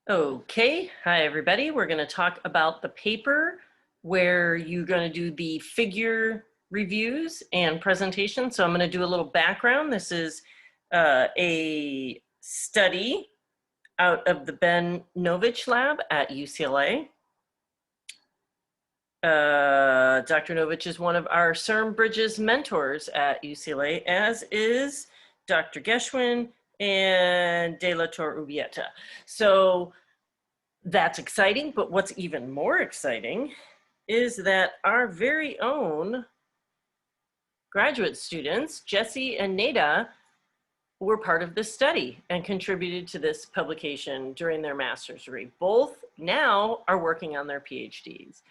Okay, hi everybody. We're going to talk about the paper where you're going to do the figure reviews and presentation. So I'm going to do a little background. This is a study out of the Ben Novich lab at UCLA. Dr. Novich is one of our CERN Bridges mentors at UCLA, as is Dr. Geschwin and De La Torre Ubieta. So that's exciting, but what's even more exciting is that our very own graduate students, Jesse and Nada, were part of this study and contributed to this publication during their master's degree. Both now are working on their PhDs.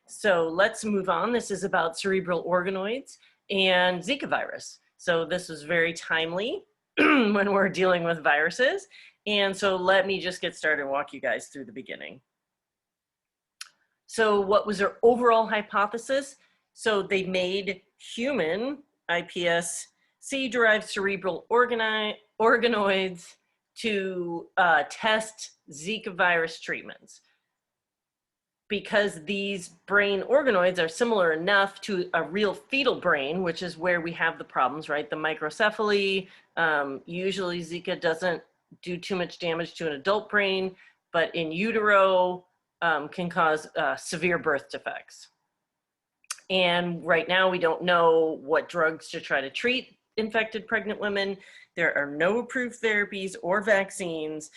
So let's move on. This is about cerebral organoids and Zika virus. So this was very timely when we're dealing with viruses. And so let me just get started and walk you guys through the beginning. So what was their overall hypothesis? So they made human iPSC-derived cerebral organoids to test Zika virus treatments. Because these brain organoids are similar enough to a real fetal brain, which is where we have the problems, right? The microcephaly, usually Zika doesn't do too much damage to an adult brain, but in utero can cause severe birth defects. And right now we don't know what drugs to try to treat infected pregnant women. There are no approved therapies or vaccines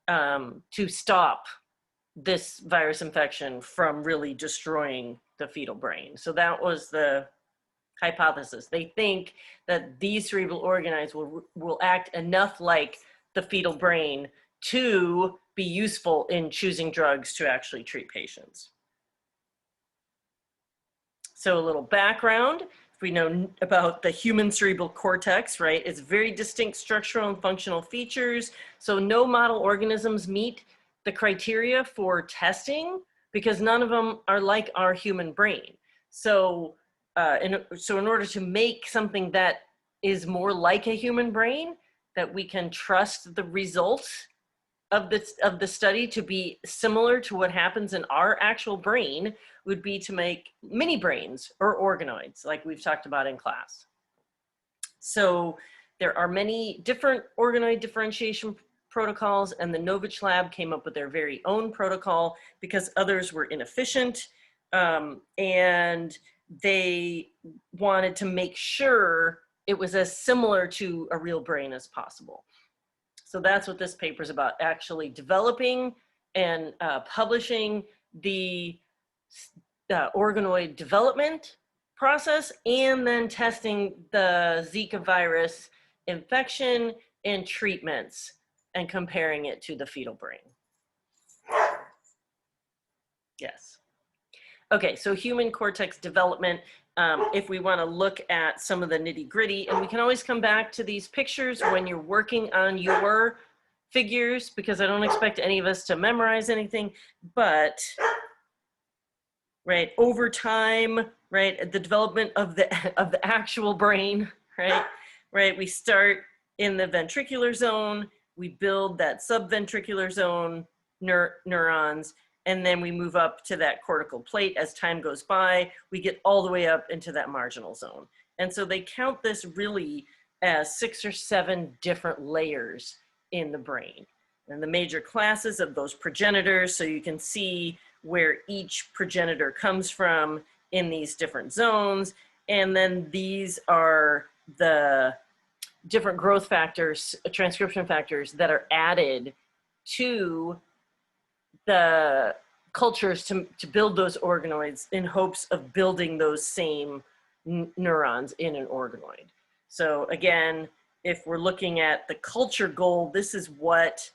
to stop this virus infection from really destroying the fetal brain. So that was the hypothesis. They think that these cerebral organoids will act enough like the fetal brain to be useful in choosing drugs to actually treat patients. So a little background. If we know about the human cerebral cortex, right? It's very distinct structural and functional features. So no model organisms meet the criteria for testing because none of them are like our human brain. So, in order to make something that is more like a human brain, that we can trust the results of the study to be similar to what happens in our actual brain, would be to make mini brains or organoids, like we've talked about in class. So there are many different organoid differentiation protocols, and the Novich lab came up with their very own protocol because others were inefficient, and they wanted to make sure it was as similar to a real brain as possible. So that's what this paper is about, actually developing and publishing the organoid development process and then testing the Zika virus infection and treatments and comparing it to the fetal brain. Yes. Okay, so human cortex development, if we want to look at some of the nitty gritty, and we can always come back to these pictures when you're working on your figures, because I don't expect any of us to memorize anything, but right, over time, right, the development of the actual brain, right, we start in the ventricular zone, we build that subventricular zone neurons, and then we move up to that cortical plate. As time goes by, we get all the way up into that marginal zone. And so they count this really as 6 or 7 different layers in the brain. And the major classes of those progenitors, so you can see where each progenitor comes from in these different zones. And then these are the different growth factors, transcription factors that are added to the cultures to build those organoids in hopes of building those same neurons in an organoid. So again, if we're looking at the culture goal, this is what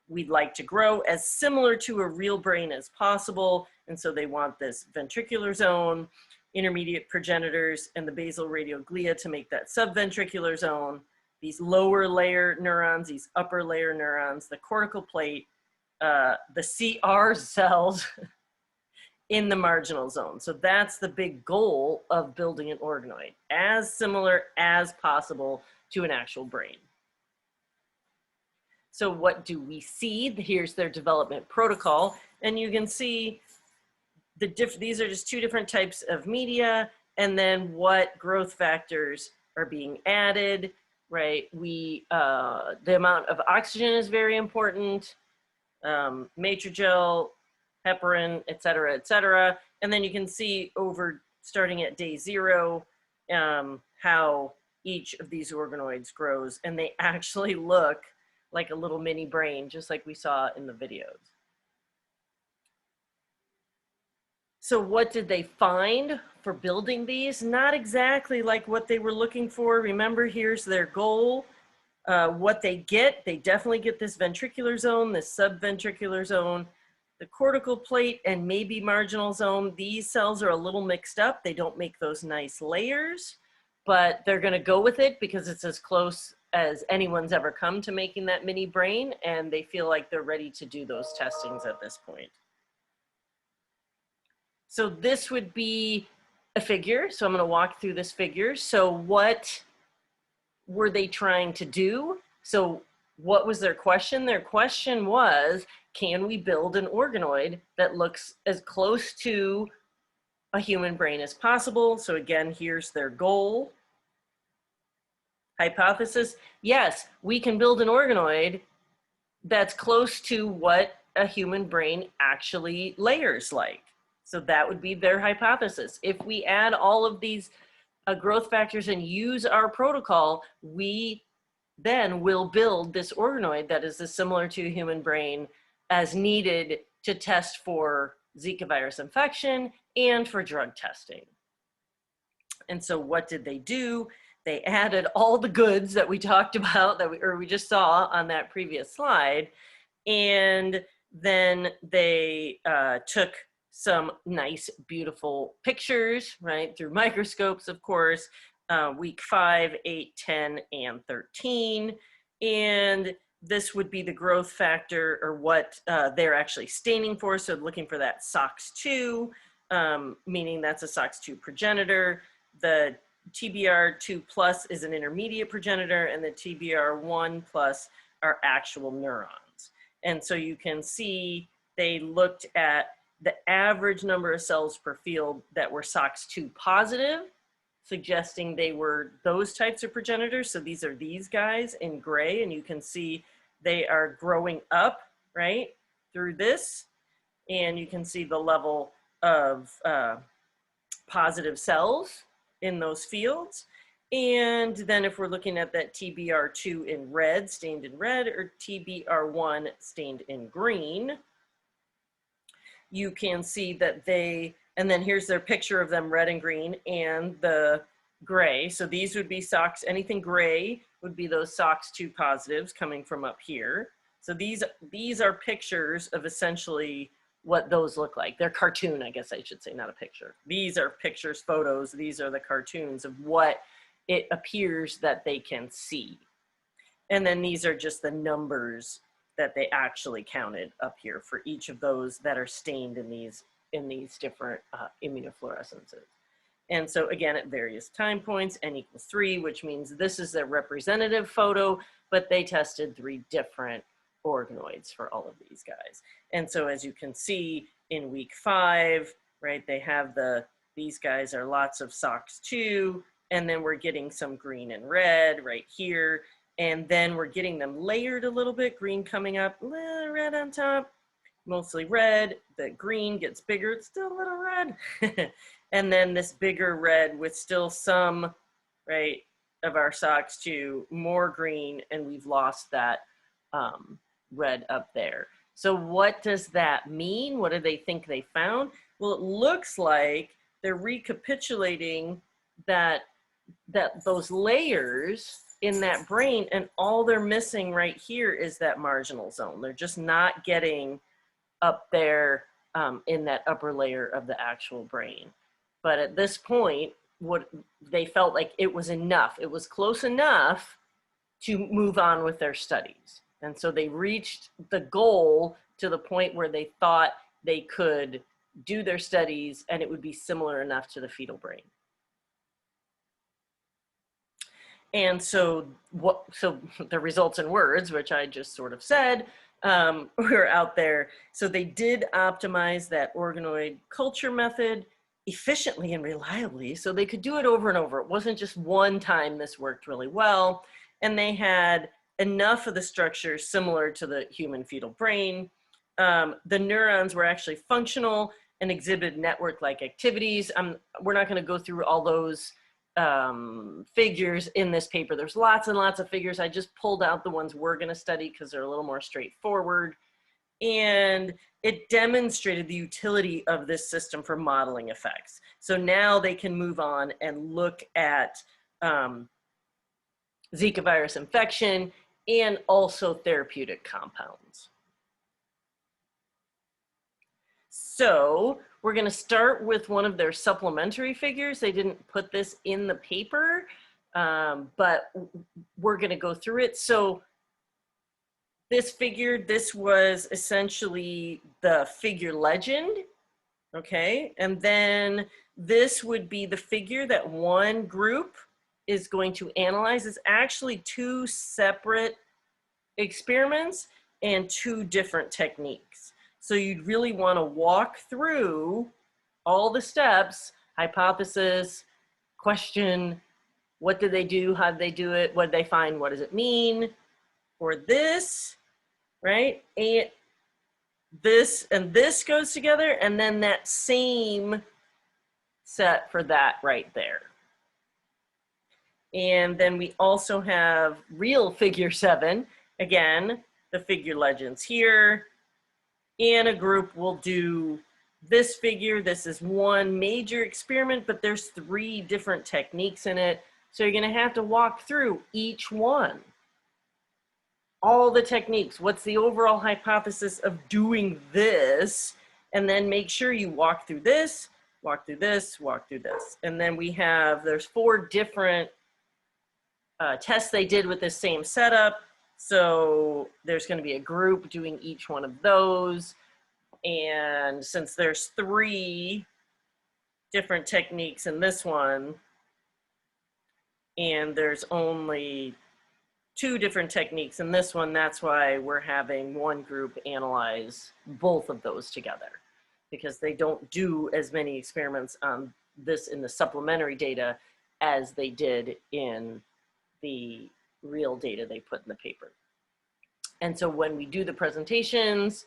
we'd like to grow as similar to a real brain as possible. And so they want this ventricular zone, intermediate progenitors, and the basal radioglia to make that subventricular zone, these lower layer neurons, these upper layer neurons, the cortical plate, the CR cells in the marginal zone. So that's the big goal of building an organoid, as similar as possible to an actual brain. So what do we see? Here's their development protocol. And you can see these are just two different types of media, and then what growth factors are being added, right? The amount of oxygen is very important, matrigel, heparin, et cetera, et cetera. And then you can see over starting at day 0, how each of these organoids grows, and they actually look like a little mini brain, just like we saw in the videos. So what did they find for building these? Not exactly like what they were looking for. Remember, here's their goal. What they definitely get this ventricular zone, this subventricular zone, the cortical plate, and maybe marginal zone. These cells are a little mixed up. They don't make those nice layers, but they're going to go with it because it's as close as anyone's ever come to making that mini brain, and they feel like they're ready to do those testings at this point. So this would be a figure. So I'm going to walk through this figure. So what were they trying to do? So what was their question? Their question was, can we build an organoid that looks as close to a human brain as possible? So again, here's their goal. Hypothesis, yes, we can build an organoid that's close to what a human brain actually layers like. So that would be their hypothesis. If we add all of these growth factors and use our protocol, we then will build this organoid that is as similar to a human brain as needed to test for Zika virus infection and for drug testing. And so what did they do? They added all the goods that we talked about, that we just saw on that previous slide, and then they took some nice, beautiful pictures, right, through microscopes, of course, week 5, 8, 10, and 13. And this would be the growth factor, or what they're actually staining for. So looking for that SOX2, meaning that's a SOX2 progenitor. The TBR2 plus is an intermediate progenitor, and the TBR1 plus are actual neurons. And so you can see they looked at the average number of cells per field that were SOX2 positive, suggesting they were those types of progenitors. So these are these guys in gray, and you can see they are growing up, right, through this. And you can see the level of positive cells in those fields. And then if we're looking at that TBR2 in red, stained in red, or TBR1 stained in green, you can see that and then here's their picture of them, red and green, and the gray. So these would be SOX, anything gray would be those SOX2 positives coming from up here. So these are pictures of essentially what those look like. They're cartoon, I guess I should say, not a picture. These are pictures, photos. These are the cartoons of what it appears that they can see. And then these are just the numbers that they actually counted up here for each of those that are stained in these different immunofluorescences. And so again, at various time points, n equals 3, which means this is their representative photo, but they tested 3 different organoids for all of these guys. And so as you can see in week 5, right, they have these guys are lots of SOX2, and then we're getting some green and red right here. And then we're getting them layered a little bit, green coming up, red on top, mostly red. The green gets bigger, it's still a little red. And then this bigger red with still some, right, of our SOX2, more green, and we've lost that red up there. So what does that mean? What do they think they found? Well, it looks like they're recapitulating those layers in that brain, and all they're missing right here is that marginal zone. They're just not getting up there in that upper layer of the actual brain. But at this point, what they felt like it was enough. It was close enough to move on with their studies. And so they reached the goal to the point where they thought they could do their studies and it would be similar enough to the fetal brain. And so the results in words, which I just sort of said, were out there. So they did optimize that organoid culture method efficiently and reliably. So they could do it over and over. It wasn't just one time this worked really well. And they had enough of the structure similar to the human fetal brain. The neurons were actually functional and exhibited network-like activities. We're not going to go through all those figures in this paper. There's lots and lots of figures. I just pulled out the ones we're going to study because they're a little more straightforward. And it demonstrated the utility of this system for modeling effects. So now they can move on and look at Zika virus infection and also therapeutic compounds. So we're going to start with one of their supplementary figures. They didn't put this in the paper, but we're going to go through it. So this figure, this was essentially the figure legend, okay? And then this would be the figure that one group is going to analyze. It's actually two separate experiments and two different techniques. So you'd really want to walk through all the steps: hypothesis, question, what did they do, how did they do it, what did they find, what does it mean, or this, right? And this goes together, and then that same set for that right there. And then we also have real figure 7. Again, the figure legends here. And a group will do this figure. This is one major experiment, but there's 3 different techniques in it. So you're going to have to walk through each one. All the techniques. What's the overall hypothesis of doing this? And then make sure you walk through this, walk through this, walk through this. And then we have, there's 4 different tests they did with this same setup. So there's going to be a group doing each one of those. And since there's 3 different techniques in this one, and there's only 2 different techniques in this one, that's why we're having one group analyze both of those together, because they don't do as many experiments on this in the supplementary data as they did in the real data they put in the paper. And so when we do the presentations,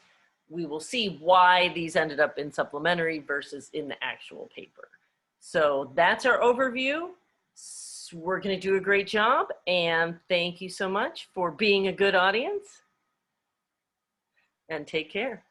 we will see why these ended up in supplementary versus in the actual paper. So that's our overview. We're going to do a great job, and thank you so much for being a good audience, and take care.